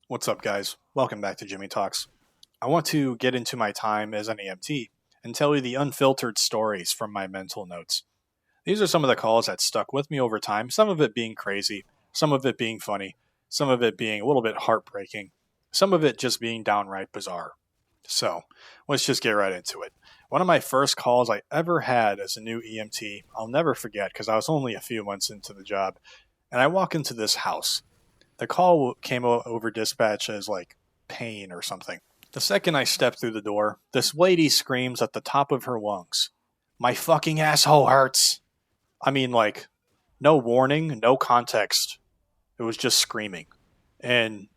What's up, guys? Welcome back to Jimmy Talks. I want to get into my time as an EMT and tell you the unfiltered stories from my mental notes. These are some of the calls that stuck with me over time, some of it being crazy, some of it being funny, some of it being a little bit heartbreaking, some of it just being downright bizarre. So, let's just get right into it. One of my first calls I ever had as a new EMT, I'll never forget because I was only a few months into the job, and I walk into this house. The call came over dispatch as like pain or something. The second I step through the door, this lady screams at the top of her lungs, "My fucking asshole hurts." I mean, like, no warning, no context. It was just screaming. And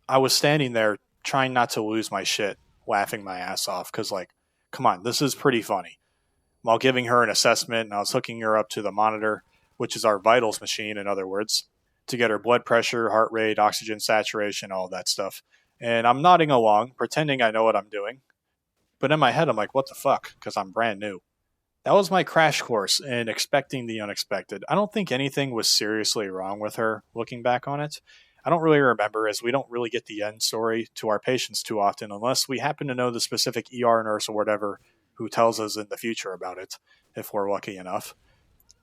I was standing there trying not to lose my shit, laughing my ass off because, like, come on, this is pretty funny. While giving her an assessment, and I was hooking her up to the monitor, which is our vitals machine, in other words, to get her blood pressure, heart rate, oxygen saturation, all that stuff. And I'm nodding along, pretending I know what I'm doing. But in my head, I'm like, what the fuck? Because I'm brand new. That was my crash course in expecting the unexpected. I don't think anything was seriously wrong with her, looking back on it. I don't really remember, as we don't really get the end story to our patients too often, unless we happen to know the specific ER nurse or whatever who tells us in the future about it, if we're lucky enough.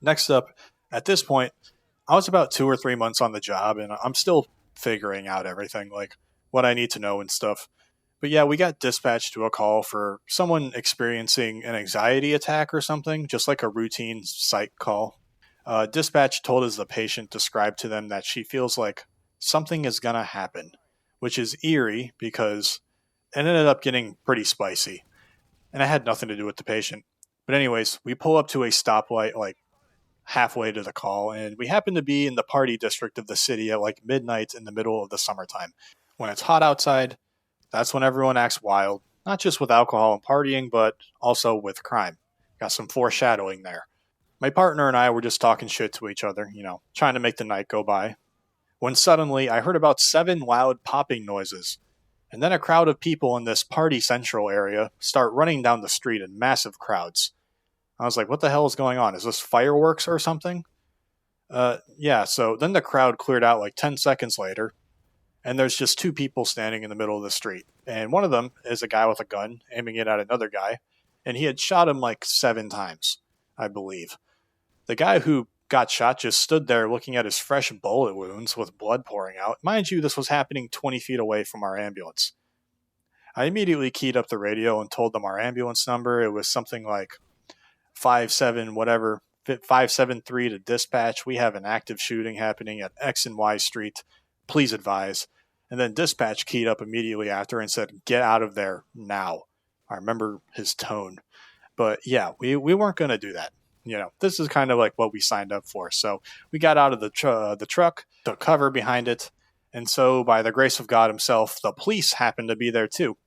Next up, at this point, I was about 2 or 3 months on the job, and I'm still figuring out everything, like what I need to know and stuff. But yeah, we got dispatched to a call for someone experiencing an anxiety attack or something, just like a routine psych call. Dispatch told us the patient described to them that she feels like something is going to happen, which is eerie because it ended up getting pretty spicy. And it had nothing to do with the patient. But anyways, we pull up to a stoplight like halfway to the call, and we happen to be in the party district of the city at like midnight in the middle of the summertime. When it's hot outside, that's when everyone acts wild, not just with alcohol and partying, but also with crime. Got some foreshadowing there. My partner and I were just talking shit to each other, trying to make the night go by, when suddenly I heard about 7 loud popping noises, and then a crowd of people in this party central area start running down the street in massive crowds. I was like, what the hell is going on? Is this fireworks or something? Yeah, so then the crowd cleared out like 10 seconds later, and there's just 2 people standing in the middle of the street. And one of them is a guy with a gun aiming it at another guy, and he had shot him like 7 times, I believe. The guy who got shot just stood there looking at his fresh bullet wounds with blood pouring out. Mind you, this was happening 20 feet away from our ambulance. I immediately keyed up the radio and told them our ambulance number. It was something like 573 to dispatch. We have an active shooting happening at X and Y Street. Please advise. And then dispatch keyed up immediately after and said, "Get out of there now." I remember his tone. But yeah, we weren't going to do that. This is kind of like what we signed up for. So we got out of the truck, the cover behind it. And so by the grace of God himself, the police happened to be there too.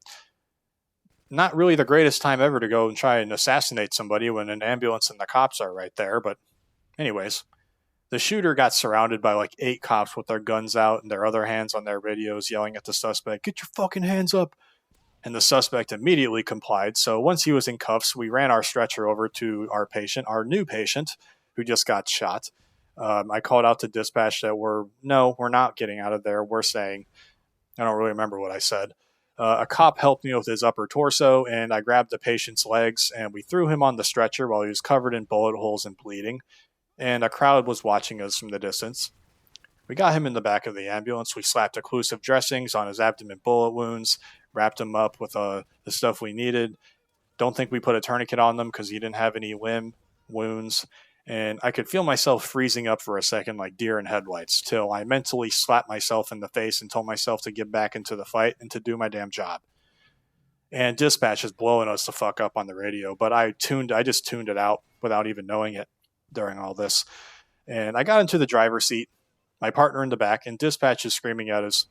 Not really the greatest time ever to go and try and assassinate somebody when an ambulance and the cops are right there. But anyways, the shooter got surrounded by like 8 cops with their guns out and their other hands on their radios yelling at the suspect, "Get your fucking hands up." And the suspect immediately complied. So once he was in cuffs, we ran our stretcher over to our patient, our new patient, who just got shot. I called out to dispatch that we're not getting out of there. We're saying, I don't really remember what I said. A cop helped me with his upper torso, and I grabbed the patient's legs, and we threw him on the stretcher while he was covered in bullet holes and bleeding. And a crowd was watching us from the distance. We got him in the back of the ambulance. We slapped occlusive dressings on his abdomen bullet wounds, wrapped him up with the stuff we needed. Don't think we put a tourniquet on them because he didn't have any limb wounds. And I could feel myself freezing up for a second like deer in headlights till I mentally slapped myself in the face and told myself to get back into the fight and to do my damn job. And dispatch is blowing us the fuck up on the radio, but I just tuned it out without even knowing it during all this. And I got into the driver's seat, my partner in the back, and dispatch is screaming at us,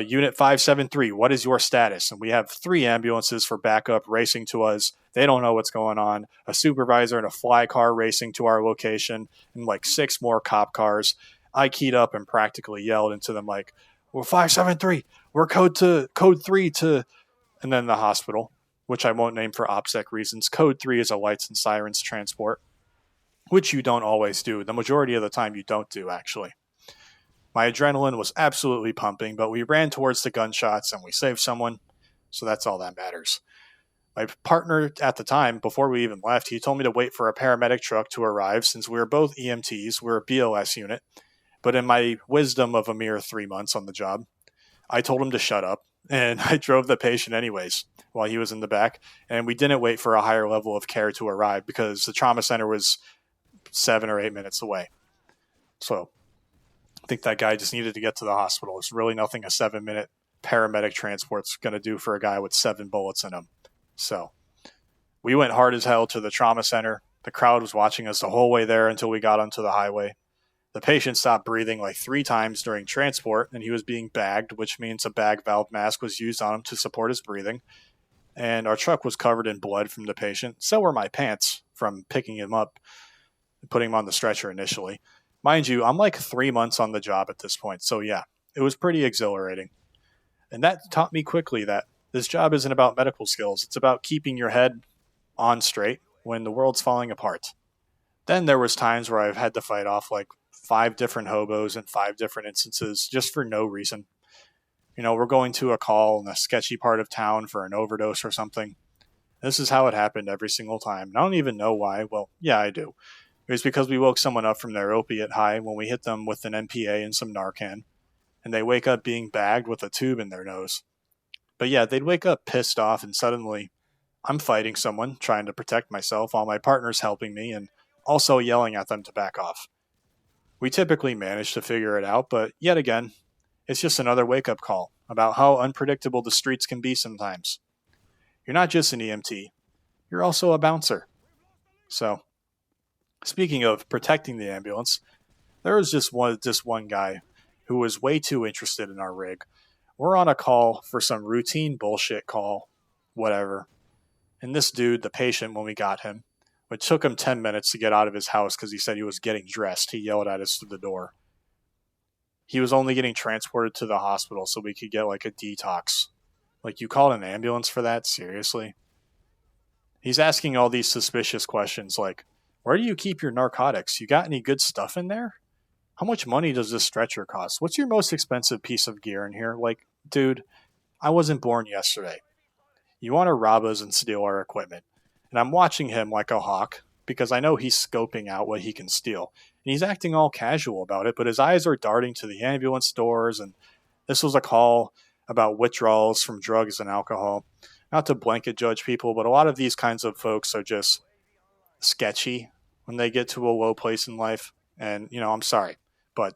"Unit 573, what is your status?" And we have 3 ambulances for backup racing to us. They don't know what's going on. A supervisor and a fly car racing to our location, and like 6 more cop cars. I keyed up and practically yelled into them like, "We're 573. We're code 3 to," and then the hospital, which I won't name for OPSEC reasons. Code 3 is a lights and sirens transport, which you don't always do. The majority of the time you don't do, actually. My adrenaline was absolutely pumping, but we ran towards the gunshots and we saved someone, so that's all that matters. My partner at the time, before we even left, he told me to wait for a paramedic truck to arrive since we were both EMTs, we're a BOS unit. But in my wisdom of a mere 3 months on the job, I told him to shut up, and I drove the patient anyways while he was in the back. And we didn't wait for a higher level of care to arrive because the trauma center was 7 or 8 minutes away. So I think that guy just needed to get to the hospital. It's really nothing a 7-minute paramedic transport's going to do for a guy with 7 bullets in him. So we went hard as hell to the trauma center. The crowd was watching us the whole way there until we got onto the highway. The patient stopped breathing like 3 times during transport, and he was being bagged, which means a bag valve mask was used on him to support his breathing. And our truck was covered in blood from the patient. So were my pants from picking him up and putting him on the stretcher initially. Mind you, I'm like 3 months on the job at this point, so yeah, it was pretty exhilarating. And that taught me quickly that this job isn't about medical skills. It's about keeping your head on straight when the world's falling apart. Then there was times where I've had to fight off like 5 different hobos in 5 different instances just for no reason. You know, we're going to a call in a sketchy part of town for an overdose or something. This is how it happened every single time. And I don't even know why. Well, yeah, I do. It was because we woke someone up from their opiate high when we hit them with an MPA and some Narcan. And they wake up being bagged with a tube in their nose. But yeah, they'd wake up pissed off and suddenly I'm fighting someone, trying to protect myself while my partner's helping me and also yelling at them to back off. We typically manage to figure it out, but yet again, it's just another wake-up call about how unpredictable the streets can be sometimes. You're not just an EMT, you're also a bouncer. So, speaking of protecting the ambulance, there was just one guy who was way too interested in our rig. We're on a call for some routine bullshit call, whatever. And this dude, the patient, when we got him, it took him 10 minutes to get out of his house because he said he was getting dressed. He yelled at us through the door. He was only getting transported to the hospital so we could get like a detox. Like, you called an ambulance for that? Seriously? He's asking all these suspicious questions like, where do you keep your narcotics? You got any good stuff in there? How much money does this stretcher cost? What's your most expensive piece of gear in here? Like, dude, I wasn't born yesterday. You want to rob us and steal our equipment. And I'm watching him like a hawk because I know he's scoping out what he can steal. And he's acting all casual about it, but his eyes are darting to the ambulance doors. And this was a call about withdrawals from drugs and alcohol. Not to blanket judge people, but a lot of these kinds of folks are just sketchy when they get to a low place in life. And, you know, I'm sorry, but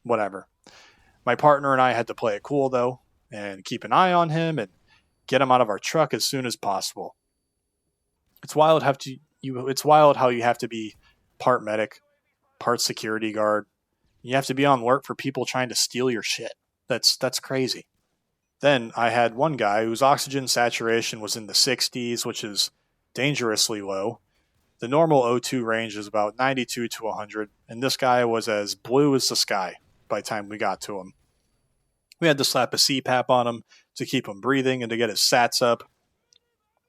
whatever. My partner and I had to play it cool, though, and keep an eye on him and get him out of our truck as soon as possible. It's wild how you have to be part medic, part security guard. You have to be on alert for people trying to steal your shit. That's crazy. Then I had one guy whose oxygen saturation was in the 60s, which is dangerously low. The normal O2 range is about 92 to 100, and this guy was as blue as the sky by the time we got to him. We had to slap a CPAP on him to keep him breathing and to get his sats up,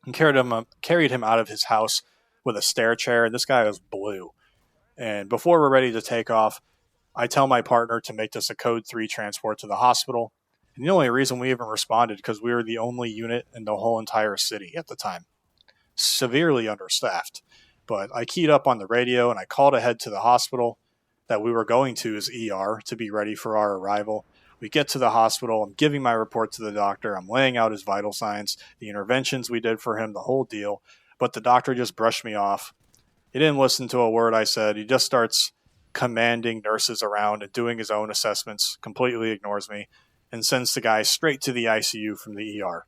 and carried him out of his house with a stair chair, and this guy was blue. And before we're ready to take off, I tell my partner to make this a Code 3 transport to the hospital. And the only reason we even responded because we were the only unit in the whole entire city at the time. Severely understaffed. But I keyed up on the radio and I called ahead to the hospital that we were going to as ER to be ready for our arrival. We get to the hospital. I'm giving my report to the doctor. I'm laying out his vital signs, the interventions we did for him, the whole deal. But the doctor just brushed me off. He didn't listen to a word I said. He just starts commanding nurses around and doing his own assessments, completely ignores me, and sends the guy straight to the ICU from the ER,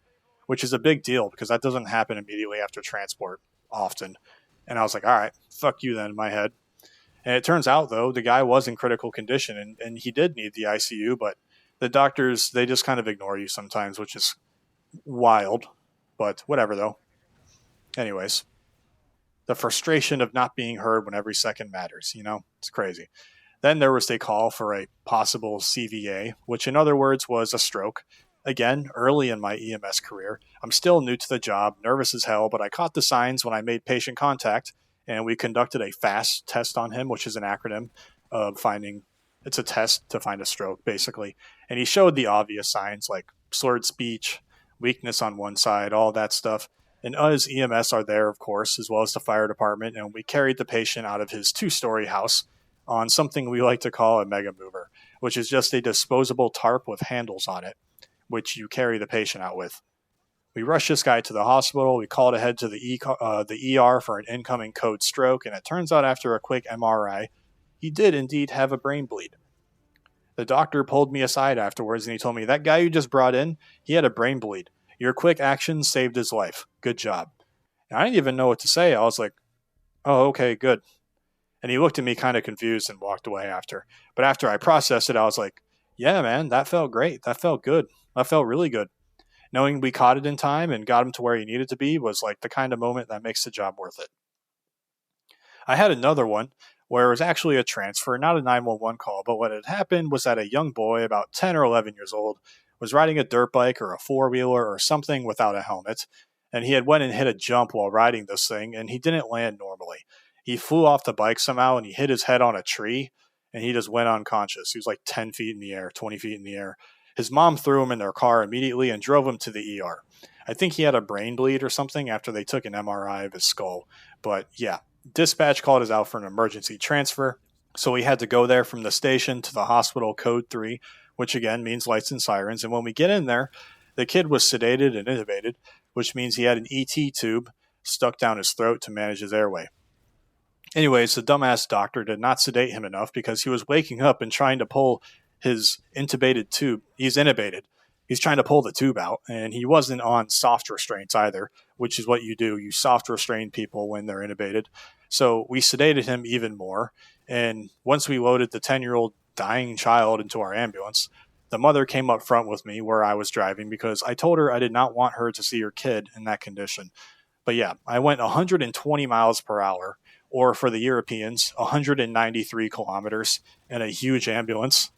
which is a big deal because that doesn't happen immediately after transport often. And I was like, all right, fuck you then in my head. And it turns out, though, the guy was in critical condition and he did need the ICU, but the doctors, they just kind of ignore you sometimes, which is wild. But whatever, though. Anyways, the frustration of not being heard when every second matters, you know? It's crazy. Then there was a call for a possible CVA, which in other words was a stroke. Again, early in my EMS career. I'm still new to the job, nervous as hell, but I caught the signs when I made patient contact, and we conducted a FAST test on him, which is an acronym of finding It's a test to find a stroke, basically. And he showed the obvious signs like slurred speech, weakness on one side, all that stuff. And us EMS are there, of course, as well as the fire department. And we carried the patient out of his 2-story house on something we like to call a mega mover, which is just a disposable tarp with handles on it, which you carry the patient out with. We rushed this guy to the hospital. We called ahead to the ER for an incoming code stroke, and it turns out after a quick MRI, he did indeed have a brain bleed. The doctor pulled me aside afterwards and he told me, that guy you just brought in, he had a brain bleed. Your quick action saved his life. Good job. And I didn't even know what to say. I was like, oh, okay, good. And he looked at me kind of confused and walked away after. But after I processed it, I was like, yeah, man, that felt great. That felt good. That felt really good. Knowing we caught it in time and got him to where he needed to be was like the kind of moment that makes the job worth it. I had another one where it was actually a transfer, not a 911 call, but what had happened was that a young boy, about 10 or 11 years old, was riding a dirt bike or a four-wheeler or something without a helmet, and he had went and hit a jump while riding this thing, and he didn't land normally. He flew off the bike somehow, and he hit his head on a tree, and he just went unconscious. He was like 10 feet in the air, 20 feet in the air. His mom threw him in their car immediately and drove him to the ER. I think he had a brain bleed or something after they took an MRI of his skull. But yeah, dispatch called us out for an emergency transfer. So we had to go there from the station to the hospital code 3, which again means lights and sirens. And when we get in there, the kid was sedated and intubated, which means he had an ET tube stuck down his throat to manage his airway. Anyways, the dumbass doctor did not sedate him enough because he was waking up and trying to pull his intubated tube. He's intubated. He's trying to pull the tube out, and he wasn't on soft restraints either, which is what you do. You soft restrain people when they're intubated. So we sedated him even more, and once we loaded the 10-year-old dying child into our ambulance, the mother came up front with me where I was driving because I told her I did not want her to see her kid in that condition. But yeah, I went 120 miles per hour, or for the Europeans, 193 kilometers in a huge ambulance.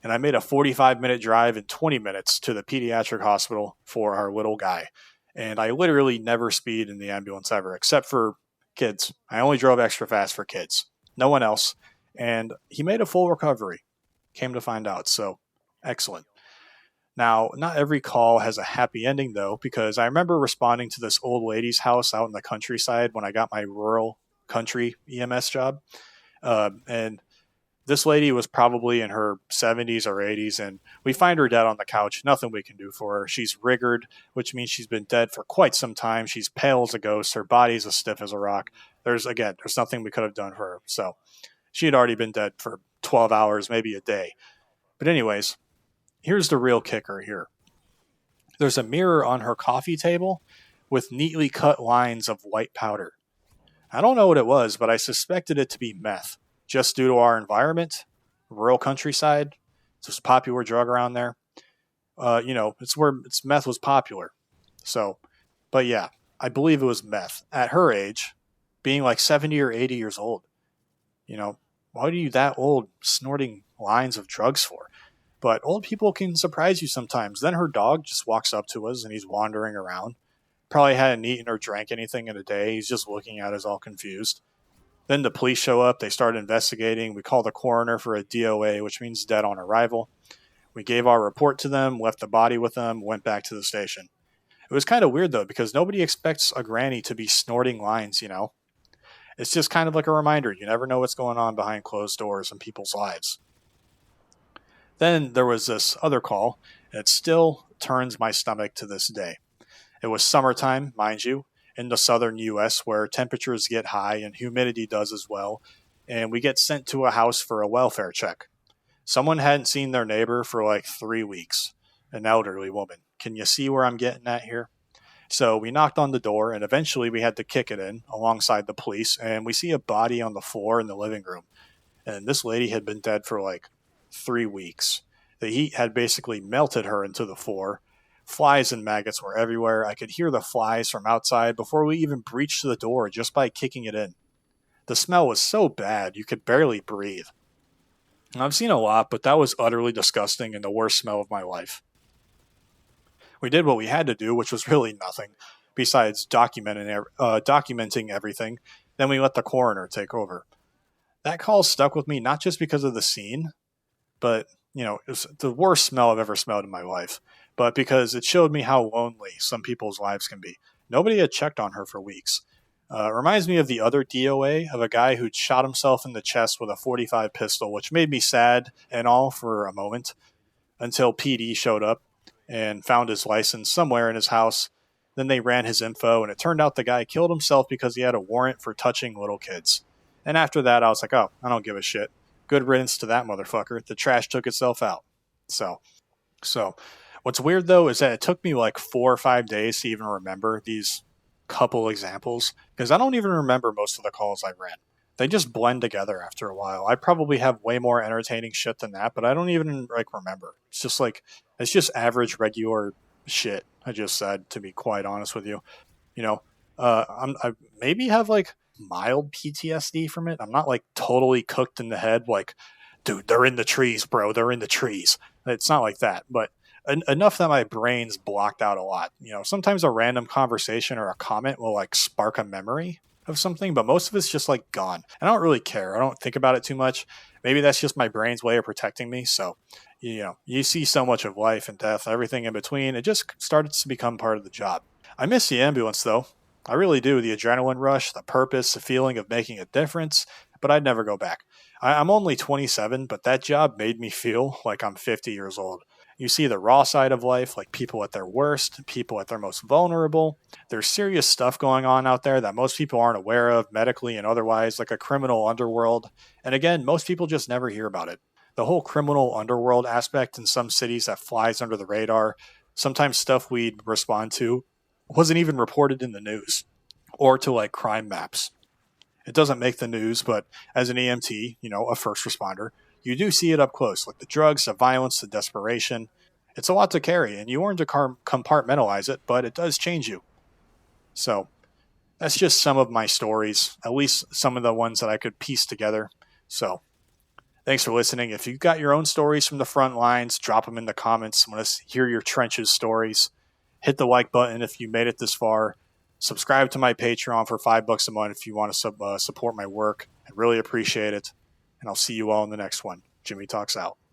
And I made a 45-minute drive in 20 minutes to the pediatric hospital for our little guy. And I literally never speed in the ambulance ever, except for kids. I only drove extra fast for kids. No one else. And he made a full recovery. Came to find out. So, excellent. Now, not every call has a happy ending, though, because I remember responding to this old lady's house out in the countryside when I got my rural country EMS job. And this lady was probably in her 70s or 80s, and we find her dead on the couch. Nothing we can do for her. She's rigged, which means she's been dead for quite some time. She's pale as a ghost. Her body's as stiff as a rock. There's nothing we could have done for her. So she had already been dead for 12 hours, maybe a day. But anyways, here's the real kicker here. There's a mirror on her coffee table with neatly cut lines of white powder. I don't know what it was, but I suspected it to be meth. Just due to our environment, rural countryside, it's a popular drug around there. It's where meth was popular. So, but yeah, I believe it was meth. At her age, being like 70 or 80 years old, why are you that old snorting lines of drugs for? But old people can surprise you sometimes. Then her dog just walks up to us and he's wandering around. Probably hadn't eaten or drank anything in a day. He's just looking at us all confused. Then the police show up. They start investigating. We call the coroner for a DOA, which means dead on arrival. We gave our report to them, left the body with them, went back to the station. It was kind of weird, though, because nobody expects a granny to be snorting lines, It's just kind of like a reminder. You never know what's going on behind closed doors in people's lives. Then there was this other call, and it still turns my stomach to this day. It was summertime, mind you, in the southern U.S. where temperatures get high and humidity does as well, and we get sent to a house for a welfare check. Someone hadn't seen their neighbor for like 3 weeks, an elderly woman. Can you see where I'm getting at here? So we knocked on the door, and eventually we had to kick it in alongside the police, and we see a body on the floor in the living room. And this lady had been dead for like 3 weeks. The heat had basically melted her into the floor. Flies and maggots were everywhere. I could hear the flies from outside before we even breached the door just by kicking it in. The smell was so bad you could barely breathe. I've seen a lot, but that was utterly disgusting and the worst smell of my life. We did what we had to do, which was really nothing, besides documenting everything. Then we let the coroner take over. That call stuck with me not just because of the scene, But, it was the worst smell I've ever smelled in my life. But because it showed me how lonely some people's lives can be. Nobody had checked on her for weeks. It reminds me of the other DOA of a guy who'd shot himself in the chest with a 45 pistol, which made me sad and all for a moment until PD showed up and found his license somewhere in his house. Then they ran his info, and it turned out the guy killed himself because he had a warrant for touching little kids. And after that, I was like, oh, I don't give a shit. Good riddance to that motherfucker. The trash took itself out. So what's weird though is that it took me like 4 or 5 days to even remember these couple examples because I don't even remember most of the calls I ran. They just blend together after a while. I probably have way more entertaining shit than that, but I don't even remember. It's just average regular shit I just said, to be quite honest with you. You know, I maybe have like mild PTSD from it. I'm not like totally cooked in the head, like, dude, they're in the trees, bro. They're in the trees. It's not like that, but enough that my brain's blocked out a lot. Sometimes a random conversation or a comment will like spark a memory of something, but most of it's just like gone. I don't really care. I don't think about it too much. Maybe that's just my brain's way of protecting me. So, you see so much of life and death, everything in between. It just started to become part of the job. I miss the ambulance though. I really do. The adrenaline rush, the purpose, the feeling of making a difference, but I'd never go back. I'm only 27, but that job made me feel like I'm 50 years old. You see the raw side of life, like people at their worst, people at their most vulnerable. There's serious stuff going on out there that most people aren't aware of, medically and otherwise, like a criminal underworld. And again, most people just never hear about it. The whole criminal underworld aspect in some cities that flies under the radar, sometimes stuff we'd respond to, wasn't even reported in the news or to like crime maps. It doesn't make the news, but as an EMT, a first responder, you do see it up close, like the drugs, the violence, the desperation. It's a lot to carry, and you learn to compartmentalize it, but it does change you. So that's just some of my stories, at least some of the ones that I could piece together. So thanks for listening. If you've got your own stories from the front lines, drop them in the comments. I want to hear your trenches stories. Hit the like button if you made it this far. Subscribe to my Patreon for $5 a month if you want to support my work. I really appreciate it. And I'll see you all in the next one. Jimmy Talks out.